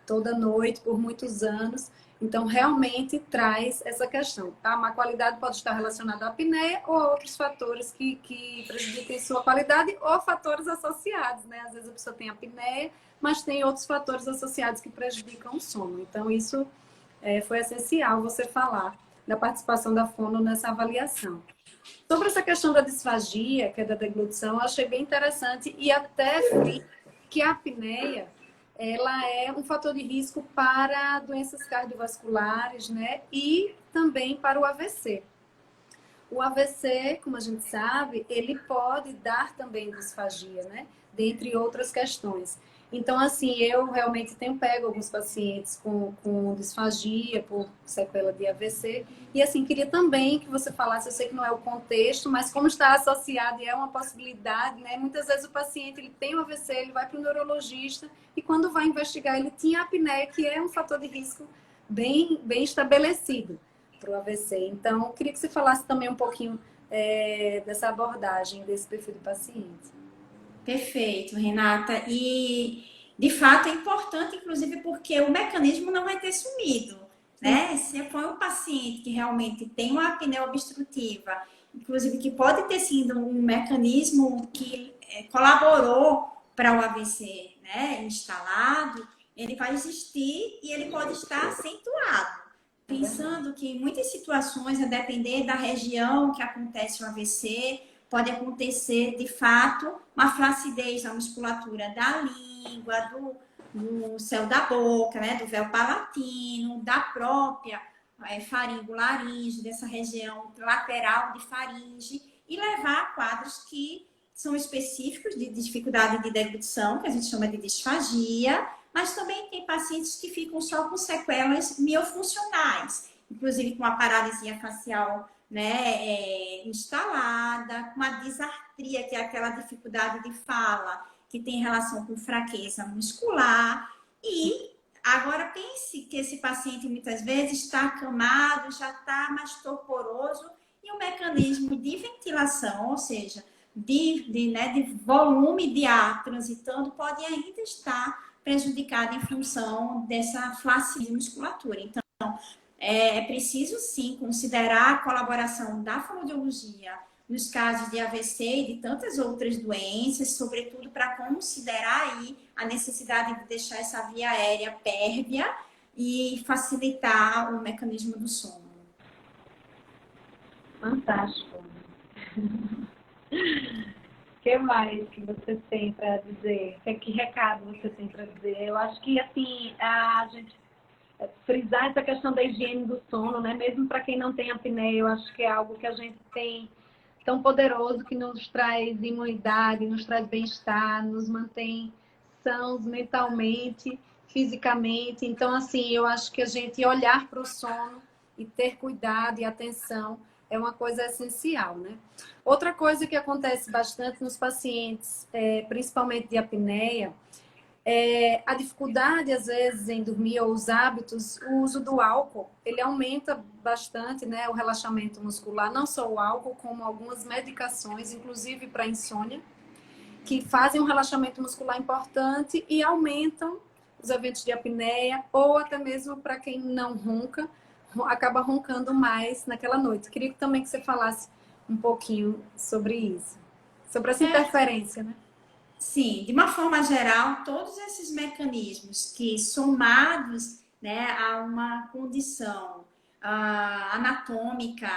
toda noite por muitos anos. Então, realmente traz essa questão. Tá? A má qualidade pode estar relacionada à apneia ou a outros fatores que prejudiquem sua qualidade ou fatores associados, né? Às vezes a pessoa tem apneia, mas tem outros fatores associados que prejudicam o sono. Então, isso foi essencial você falar da participação da fono nessa avaliação. Sobre essa questão da disfagia, que é da deglutição, eu achei bem interessante e até vi que a apneia ela é um fator de risco para doenças cardiovasculares, né? E também para o AVC. O AVC, como a gente sabe, ele pode dar também disfagia, né? Dentre outras questões. Então, assim, eu realmente tenho pego alguns pacientes com disfagia por sequela de AVC. E, assim, queria também que você falasse, eu sei que não é o contexto, mas como está associado e é uma possibilidade, né? Muitas vezes o paciente ele tem o AVC, ele vai para o neurologista e quando vai investigar, ele tinha apneia, que é um fator de risco bem estabelecido para o AVC. Então, eu queria que você falasse também um pouquinho dessa abordagem, desse perfil de paciente. Perfeito, Renata. E, de fato, é importante, inclusive, porque o mecanismo não vai ter sumido, né? Se for um paciente que realmente tem uma apneia obstrutiva, inclusive que pode ter sido um mecanismo que colaborou para o AVC, né, instalado, ele vai existir e ele pode estar acentuado. Pensando que em muitas situações, a depender da região que acontece o AVC, pode acontecer, de fato, uma flacidez na musculatura da língua, do céu da boca, né, do véu palatino, da própria faringo-laringe, dessa região lateral de faringe, e levar a quadros que são específicos de dificuldade de deglutição, que a gente chama de disfagia, mas também tem pacientes que ficam só com sequelas miofuncionais, inclusive com a paralisia facial, né, instalada, com a disartria, que é aquela dificuldade de fala, que tem relação com fraqueza muscular. E agora pense que esse paciente muitas vezes está acamado, já está mais torporoso, e o mecanismo de ventilação, ou seja, de volume de ar transitando, pode ainda estar prejudicado em função dessa flacidez musculatura. Então, é preciso sim considerar a colaboração da fonoaudiologia nos casos de AVC e de tantas outras doenças, sobretudo para considerar aí a necessidade de deixar essa via aérea pérvia e facilitar o mecanismo do sono. Fantástico. O que mais que você tem para dizer? Que recado você tem para dizer? Eu acho que, assim, a gente frisar essa questão da higiene do sono, né? Mesmo para quem não tem apneia, eu acho que é algo que a gente tem tão poderoso, que nos traz imunidade, nos traz bem-estar, nos mantém sãos mentalmente, fisicamente. Então, assim, eu acho que a gente olhar para o sono e ter cuidado e atenção é uma coisa essencial, né? Outra coisa que acontece bastante nos pacientes, principalmente de apneia, a dificuldade, às vezes, em dormir ou os hábitos, o uso do álcool, ele aumenta bastante, né, o relaxamento muscular, não só o álcool, como algumas medicações, inclusive para insônia, que fazem um relaxamento muscular importante e aumentam os eventos de apneia, ou até mesmo para quem não ronca, acaba roncando mais naquela noite. Queria também que você falasse um pouquinho sobre isso, sobre essa interferência, né? Sim, de uma forma geral, todos esses mecanismos que somados, né, a uma condição anatômica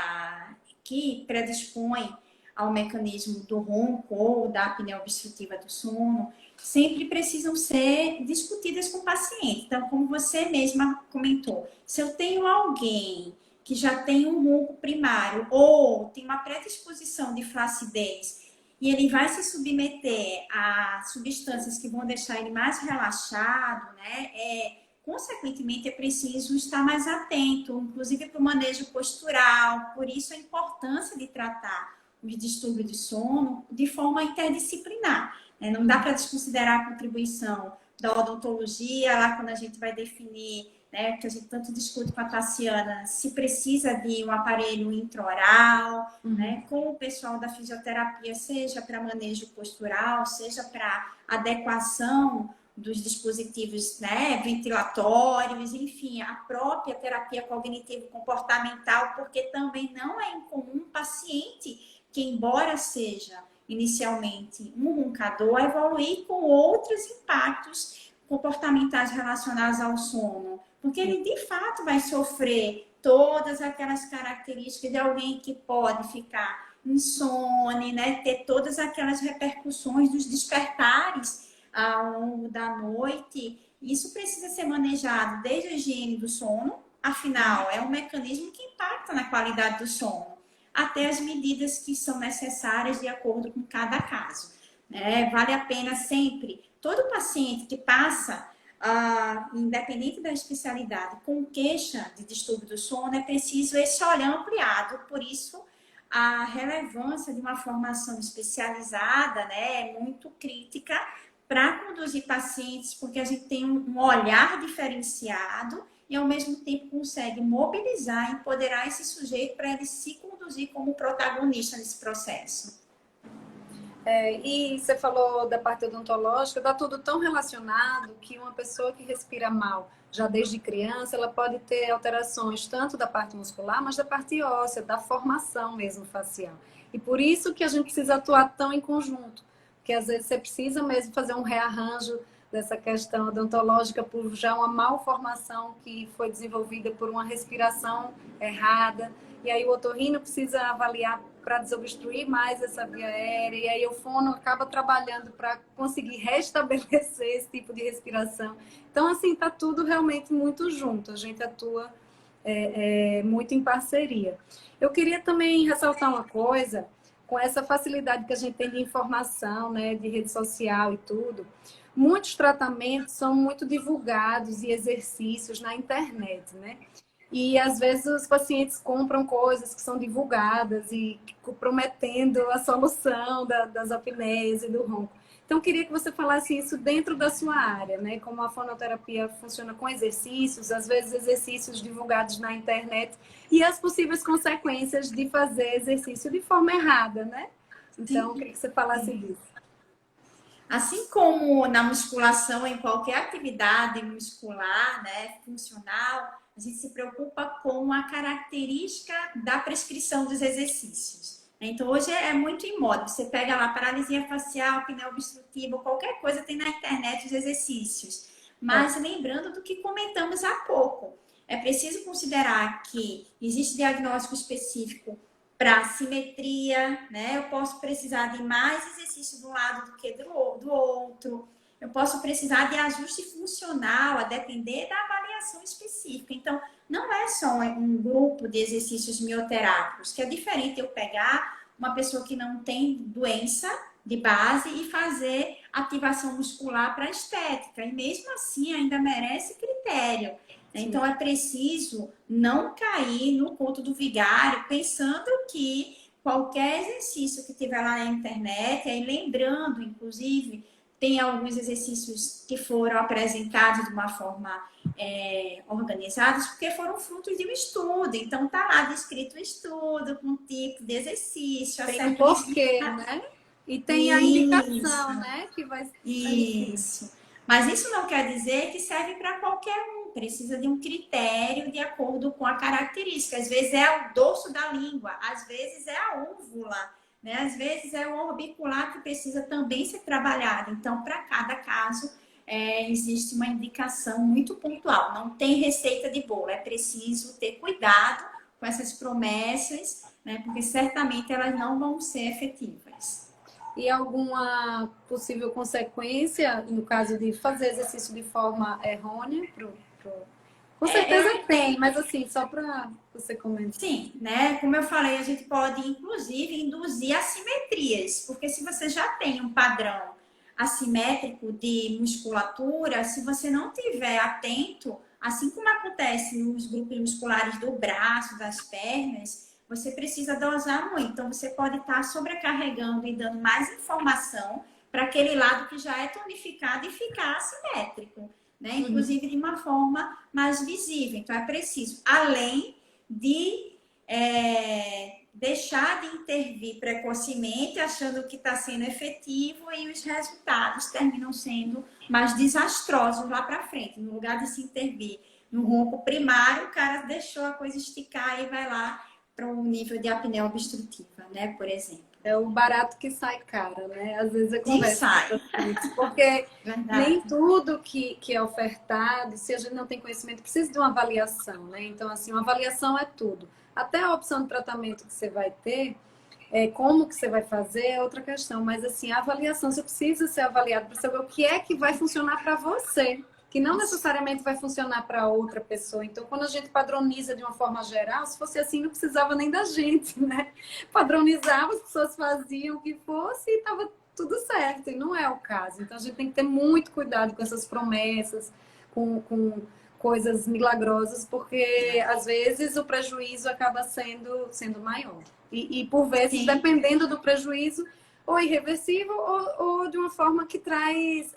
que predispõem ao mecanismo do ronco ou da apneia obstrutiva do sono, sempre precisam ser discutidas com o paciente. Então, como você mesma comentou, se eu tenho alguém que já tem um ronco primário ou tem uma predisposição de flacidez e ele vai se submeter a substâncias que vão deixar ele mais relaxado, né? Consequentemente, é preciso estar mais atento, inclusive para o manejo postural. Por isso, a importância de tratar os distúrbios de sono de forma interdisciplinar. Né? Não dá para desconsiderar a contribuição da odontologia, lá quando a gente vai definir, né, que a gente tanto discute com a Tassiana, se precisa de um aparelho intraoral, né, com o pessoal da fisioterapia, seja para manejo postural, seja para adequação dos dispositivos, né, ventilatórios, enfim, a própria terapia cognitivo-comportamental, porque também não é incomum um paciente que, embora seja inicialmente um roncador, evoluir com outros impactos comportamentais relacionados ao sono, porque ele de fato vai sofrer todas aquelas características de alguém que pode ficar insone, né, ter todas aquelas repercussões dos despertares ao longo da noite. Isso precisa ser manejado desde a higiene do sono, afinal, é um mecanismo que impacta na qualidade do sono, até as medidas que são necessárias de acordo com cada caso. Vale a pena sempre, todo paciente que passa, independente da especialidade, com queixa de distúrbio do sono, é preciso esse olhar ampliado, por isso a relevância de uma formação especializada, né, é muito crítica para conduzir pacientes, porque a gente tem um olhar diferenciado e, ao mesmo tempo, consegue mobilizar e empoderar esse sujeito para ele se conduzir como protagonista nesse processo. E você falou da parte odontológica, está tudo tão relacionado que uma pessoa que respira mal, já desde criança, ela pode ter alterações tanto da parte muscular, mas da parte óssea, da formação mesmo facial. E por isso que a gente precisa atuar tão em conjunto, porque às vezes você precisa mesmo fazer um rearranjo dessa questão odontológica por já uma malformação que foi desenvolvida por uma respiração errada. E aí o otorrino precisa avaliar para desobstruir mais essa via aérea, e aí o fono acaba trabalhando para conseguir restabelecer esse tipo de respiração. Então, assim, está tudo realmente muito junto, a gente atua muito em parceria. Eu queria também ressaltar uma coisa, com essa facilidade que a gente tem de informação, né, de rede social e tudo, muitos tratamentos são muito divulgados e exercícios na internet, né? E às vezes os pacientes compram coisas que são divulgadas e prometendo a solução das apneias e do ronco. Então, eu queria que você falasse isso dentro da sua área, né? Como a fonoterapia funciona com exercícios, às vezes exercícios divulgados na internet e as possíveis consequências de fazer exercício de forma errada, né? Então, eu queria que você falasse disso. Assim como na musculação, em qualquer atividade muscular, né, funcional, a gente se preocupa com a característica da prescrição dos exercícios. Então, hoje é muito em moda. Você pega lá paralisia facial, apneia obstrutiva, qualquer coisa tem na internet os exercícios. Mas lembrando do que comentamos há pouco, é preciso considerar que existe diagnóstico específico para simetria, né? Eu posso precisar de mais exercício de um lado do que do outro. Eu posso precisar de ajuste funcional, a depender da avaliação específica. Então, não é só um grupo de exercícios mioterápicos, que é diferente eu pegar uma pessoa que não tem doença de base e fazer ativação muscular para estética. E mesmo assim, ainda merece critério. Então, é preciso não cair no conto do vigário, pensando que qualquer exercício que tiver lá na internet, aí lembrando, inclusive, tem alguns exercícios que foram apresentados de uma forma organizados, porque foram frutos de um estudo. Então, tá lá descrito o estudo, com o tipo de exercício. Tem um porquê, né? E tem a indicação, né? Que vai... Isso. Mas isso não quer dizer que serve para qualquer um. Precisa de um critério de acordo com a característica. Às vezes é o dorso da língua, às vezes é a úvula, né? Às vezes é o orbicular que precisa também ser trabalhado. Então, para cada caso, existe uma indicação muito pontual. Não tem receita de bolo. É preciso ter cuidado com essas promessas, né? Porque certamente elas não vão ser efetivas. E alguma possível consequência no caso de fazer exercício de forma errônea? Com certeza tem, mas assim, só para você comentar. Sim, né? Como eu falei, a gente pode inclusive induzir assimetrias, porque se você já tem um padrão assimétrico de musculatura, se você não tiver atento, assim como acontece nos grupos musculares do braço, das pernas, você precisa dosar muito. Então, você pode estar sobrecarregando e dando mais informação para aquele lado que já é tonificado e ficar assimétrico, né? Inclusive de uma forma mais visível. Então, é preciso, além de deixar de intervir precocemente, achando que está sendo efetivo e os resultados terminam sendo mais desastrosos lá para frente. No lugar de se intervir no ronco primário, o cara deixou a coisa esticar e vai lá para um nível de apneia obstrutiva, né? Por exemplo. É o barato que sai caro, né? Às vezes eu converso com os pacientes, porque nem tudo que é ofertado, se a gente não tem conhecimento, precisa de uma avaliação, né? Então, assim, uma avaliação é tudo. Até a opção de tratamento que você vai ter, como que você vai fazer é outra questão. Mas, assim, a avaliação, você precisa ser avaliado para saber o que é que vai funcionar para você, que não necessariamente vai funcionar para outra pessoa. Então, quando a gente padroniza de uma forma geral, se fosse assim, não precisava nem da gente, né? Padronizava, as pessoas faziam o que fosse e estava tudo certo. E não é o caso. Então, a gente tem que ter muito cuidado com essas promessas, com coisas milagrosas, porque, às vezes, o prejuízo acaba sendo maior. E por vezes, dependendo do prejuízo, ou irreversível, ou de uma forma que traz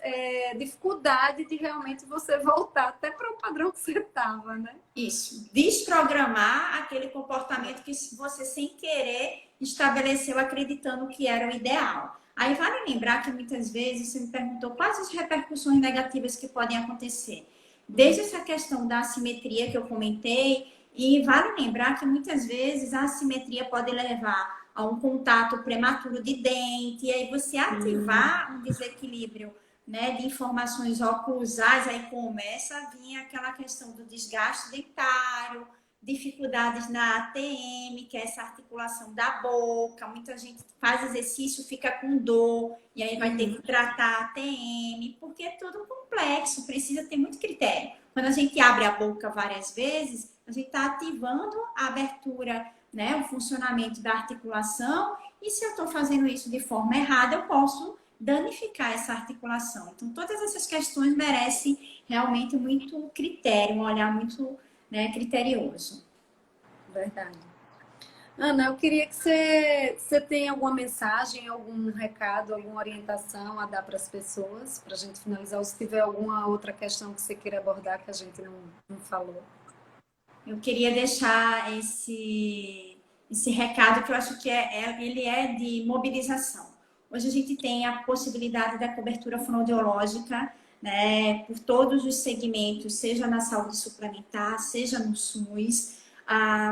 dificuldade de realmente você voltar até para o padrão que você estava, né? Isso. Desprogramar aquele comportamento que você, sem querer, estabeleceu acreditando que era o ideal. Aí vale lembrar que muitas vezes você me perguntou quais as repercussões negativas que podem acontecer. Desde essa questão da assimetria que eu comentei, e vale lembrar que muitas vezes a assimetria pode levar a um contato prematuro de dente, e aí você ativar um desequilíbrio, né, de informações oclusais, aí começa a vir aquela questão do desgaste dentário, dificuldades na ATM, que é essa articulação da boca. Muita gente faz exercício, fica com dor, e aí vai ter que tratar a ATM, porque é tudo complexo, precisa ter muito critério. Quando a gente abre a boca várias vezes, a gente está ativando a abertura, né, o funcionamento da articulação, e se eu estou fazendo isso de forma errada, eu posso danificar essa articulação. Então, todas essas questões merecem realmente muito critério, um olhar muito, né, criterioso. Verdade. Ana, eu queria que você tenha alguma mensagem, algum recado, alguma orientação a dar para as pessoas, para a gente finalizar, ou se tiver alguma outra questão que você queira abordar que a gente não falou. Eu queria deixar esse recado que eu acho que ele é de mobilização. Hoje a gente tem a possibilidade da cobertura fonoaudiológica, né, por todos os segmentos, seja na saúde suplementar, seja no SUS.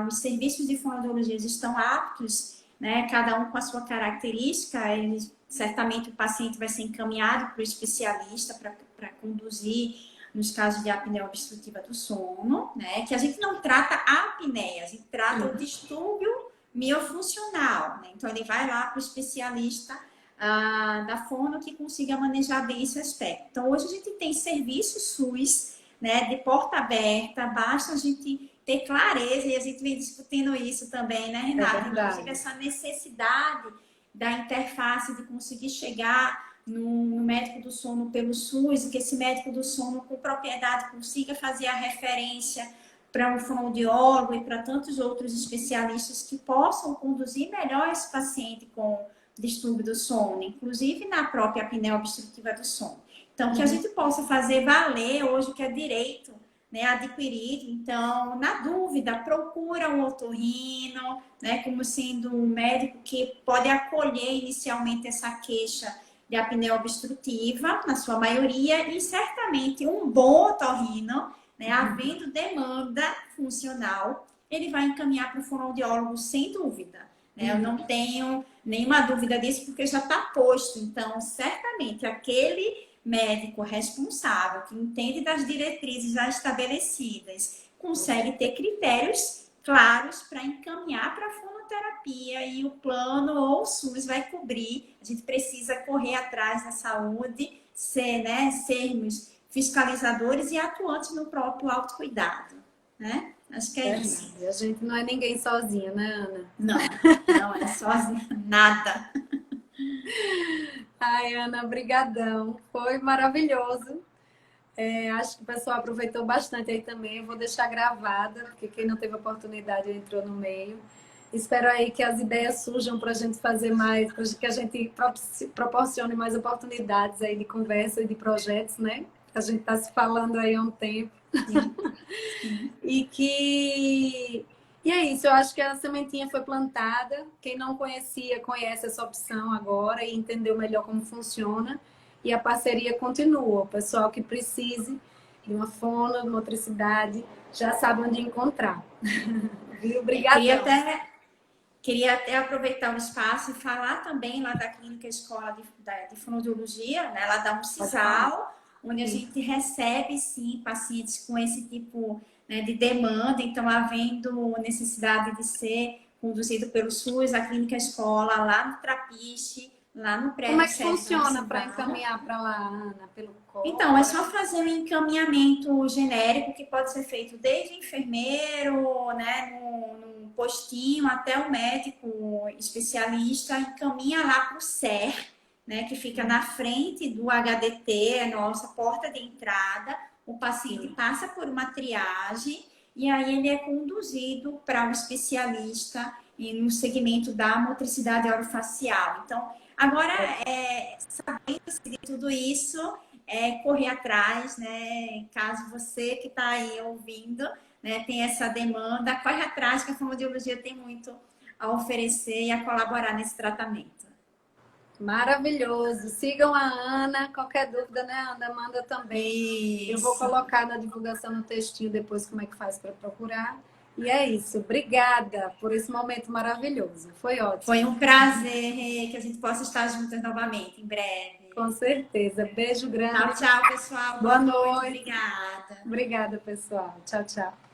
Os serviços de fonoaudiologia estão aptos, né, cada um com a sua característica. Certamente o paciente vai ser encaminhado para o especialista para conduzir nos casos de apneia obstrutiva do sono, né, que a gente não trata a apneia, a gente trata o distúrbio miofuncional, né? Então ele vai lá para o especialista da fono que consiga manejar bem esse aspecto. Então hoje a gente tem serviços SUS, né, de porta aberta, basta a gente ter clareza, e a gente vem discutindo isso também, né, Renata? Inclusive essa necessidade da interface de conseguir chegar no médico do sono pelo SUS, e que esse médico do sono com propriedade consiga fazer a referência para um fonoaudiólogo e para tantos outros especialistas que possam conduzir melhor esse paciente com distúrbio do sono, inclusive na própria apneia obstrutiva do sono. Então, que a gente possa fazer valer hoje o que é direito, né, adquirido. Então, na dúvida, procura um otorrino, né, como sendo um médico que pode acolher inicialmente essa queixa de apneia obstrutiva, na sua maioria, e certamente um bom otorrino, né, havendo demanda funcional, ele vai encaminhar para o fonoaudiólogo sem dúvida. Né? Eu não tenho nenhuma dúvida disso, porque já está posto. Então, certamente, aquele médico responsável, que entende das diretrizes já estabelecidas, consegue ter critérios claros para encaminhar para a fonoaudiólogo fisioterapia e o plano ou o SUS vai cobrir. A gente precisa correr atrás da saúde, sermos fiscalizadores e atuantes no próprio autocuidado, né? Acho que é isso. A gente não é ninguém sozinha, né, Ana? Não, não é sozinha, nada. Ai, Ana, brigadão. Foi maravilhoso. Acho que o pessoal aproveitou bastante aí também. Eu vou deixar gravada, porque quem não teve oportunidade entrou no meio. Espero aí que as ideias surjam para a gente fazer mais, para que a gente proporcione mais oportunidades aí de conversa e de projetos, né? A gente está se falando aí há um tempo. Sim. E é isso, eu acho que a sementinha foi plantada. Quem não conhecia, conhece essa opção agora e entendeu melhor como funciona. E a parceria continua. O pessoal que precise de uma fonomotricidade já sabe onde encontrar. Viu? Obrigada. Queria até aproveitar o espaço e falar também lá da Clínica Escola de Fonoaudiologia, né, lá da UFSAL, onde a gente recebe, sim, pacientes com esse tipo, né, de demanda. Então, havendo necessidade de ser conduzido pelo SUS, a Clínica Escola, lá no Trapiche, lá no prédio. Como é que funciona para encaminhar para lá, Ana? Pelo colo? Então, é só fazer um encaminhamento genérico que pode ser feito desde enfermeiro, né, no postinho, até o médico especialista, encaminha lá para o SER, né, que fica na frente do HDT, a nossa porta de entrada. O paciente passa por uma triagem e aí ele é conduzido para um especialista no segmento da motricidade orofacial. Então, agora, sabendo de tudo isso, correr atrás, né? Caso você que está aí ouvindo, né, tem essa demanda, corre atrás, que a fonoaudiologia tem muito a oferecer e a colaborar nesse tratamento. Maravilhoso. Sigam a Ana. Qualquer dúvida, né, Ana? Manda também. Isso. Eu vou colocar na divulgação no textinho depois como é que faz para procurar. E é isso. Obrigada por esse momento maravilhoso. Foi ótimo. Foi um prazer que a gente possa estar juntas novamente em breve. Com certeza. Beijo grande. Tchau, tchau, pessoal. Boa noite. Obrigada. Obrigada, pessoal. Tchau, tchau.